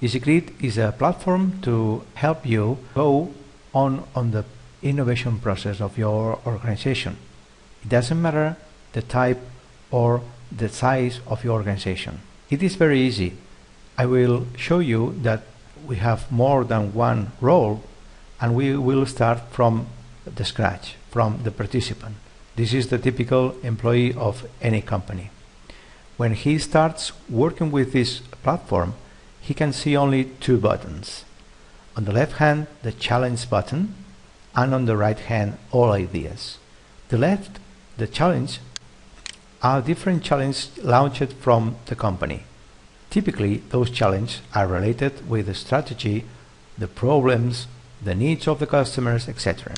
Easycrit is a platform to help you go on the innovation process of your organization. It doesn't matter the type or the size of your organization. It is very easy. I will show you that we have more than one role, and we will start from the scratch, from the participant. This is the typical employee of any company. When he starts working with this platform, he can see only two buttons. On the left hand, the challenge button, and on the right hand, all ideas. The left, the challenge, are different challenges launched from the company. Typically, those challenges are related with the strategy, the problems, the needs of the customers, etc.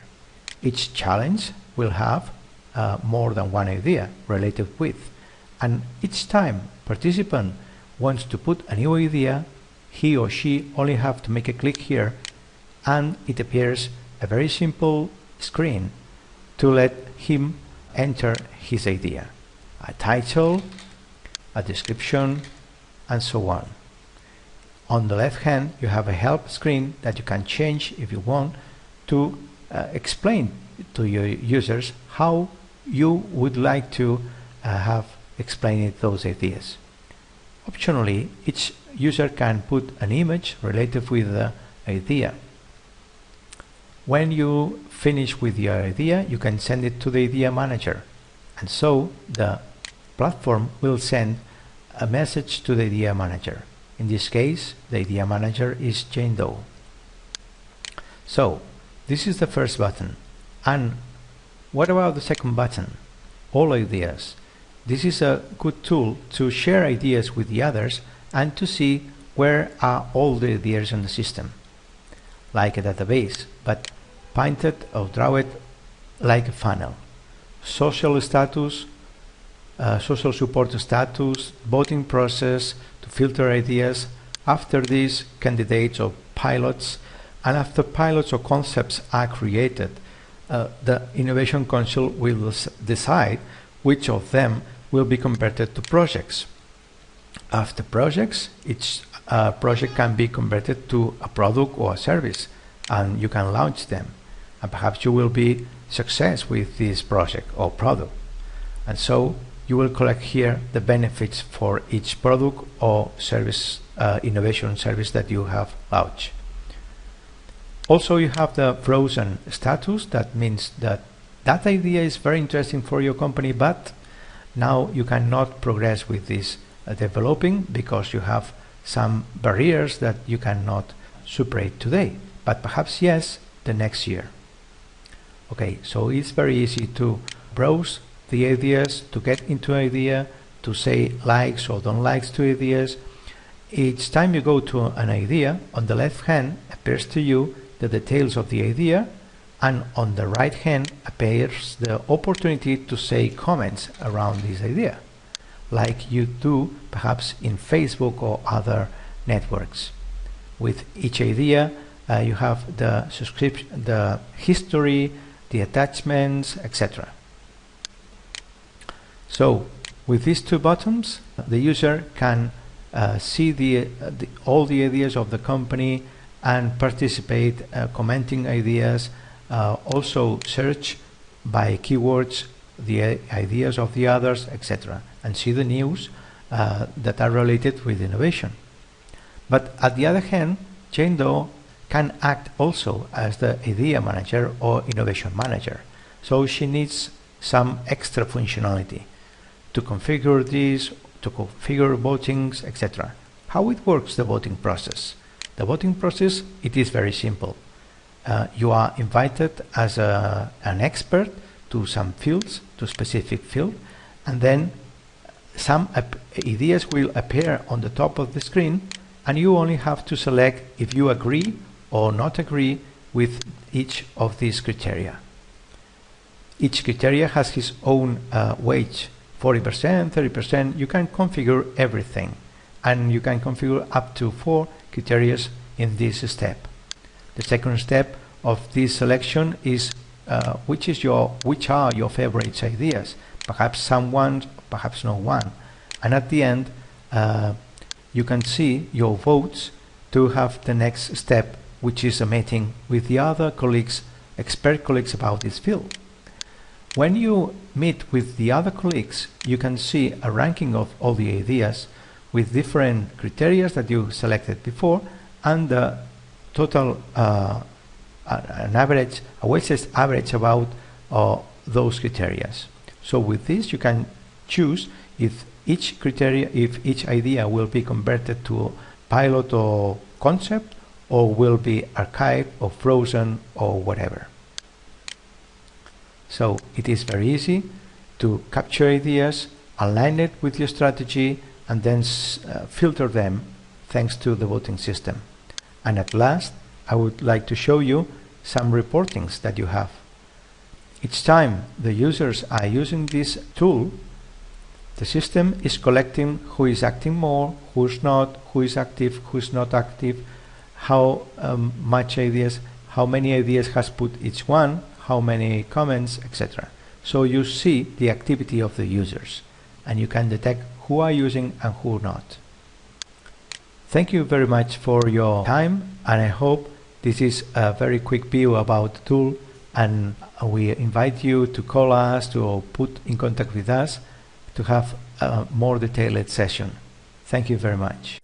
Each challenge will have more than one idea related with, and each time participant wants to put a new idea, he or she only have to make a click here, and it appears a very simple screen to let him enter his idea. A title, a description, and so on. On the left hand, you have a help screen that you can change if you want to explain to your users how you would like to have explained those ideas. Optionally, each user can put an image related with the idea. When you finish with your idea, you can send it to the idea manager, and so the platform will send a message to the idea manager. In this case, the idea manager is Jane Doe. So this is the first button. And what about the second button? All ideas. This is a good tool to share ideas with the others and to see where are all the ideas in the system, like a database, but painted or drawn like a funnel. Social status, social support status, voting process to filter ideas. After this, candidates or pilots, and after pilots or concepts are created, the Innovation Council will decide which of them will be converted to projects. After projects, each project can be converted to a product or a service, and you can launch them, and perhaps you will be success with this project or product, and so you will collect here the benefits for each product or service, innovation service that you have launched. Also, you have the frozen status. That means that that idea is very interesting for your company, but now you cannot progress with this developing because you have some barriers that you cannot superate today, but perhaps yes, the next year. Okay, so it's very easy to browse the ideas, to get into an idea, to say likes or don't likes to ideas. Each time you go to an idea, on the left hand appears to you the details of the idea, and on the right hand appears the opportunity to say comments around this idea, like you do perhaps in Facebook or other networks. With each idea, you have the subscription, the history, the attachments, etc. So with these two buttons, the user can see all the ideas of the company and participate, commenting ideas, also search by keywords the ideas of the others, etc., and see the news that are related with innovation. But at the other hand, Jane Doe can act also as the idea manager or innovation manager, so she needs some extra functionality to configure this, to configure votings, etc. How it works, the voting process? The voting process, it is very simple. You are invited as an expert to some fields, to specific field, and then some ideas will appear on the top of the screen, and you only have to select if you agree or not agree with each of these criteria. Each criteria has its own weight, 40%, 30%. You can configure everything, and you can configure up to 4 criteria in this step. The second step of this selection is which are your favorite ideas. Perhaps someone, perhaps no one. And at the end, you can see your votes to have the next step, which is a meeting with the other colleagues, expert colleagues about this field. When you meet with the other colleagues, you can see a ranking of all the ideas with different criteria that you selected before, and the total an average, a weighted average about those criteria. So with this you can choose if each idea will be converted to pilot or concept, or will be archived or frozen or whatever. So it is very easy to capture ideas, align it with your strategy, and then filter them thanks to the voting system. And at last, I would like to show you some reportings that you have. Each time the users are using this tool, the system is collecting who is acting more, who's not, who is active, who's not active, how much ideas, how many ideas has put each one, how many comments, etc. So you see the activity of the users, and you can detect who are using and who not. Thank you very much for your time, and I hope this is a very quick view about the tool, and we invite you to call us, to put in contact with us, to have a more detailed session. Thank you very much.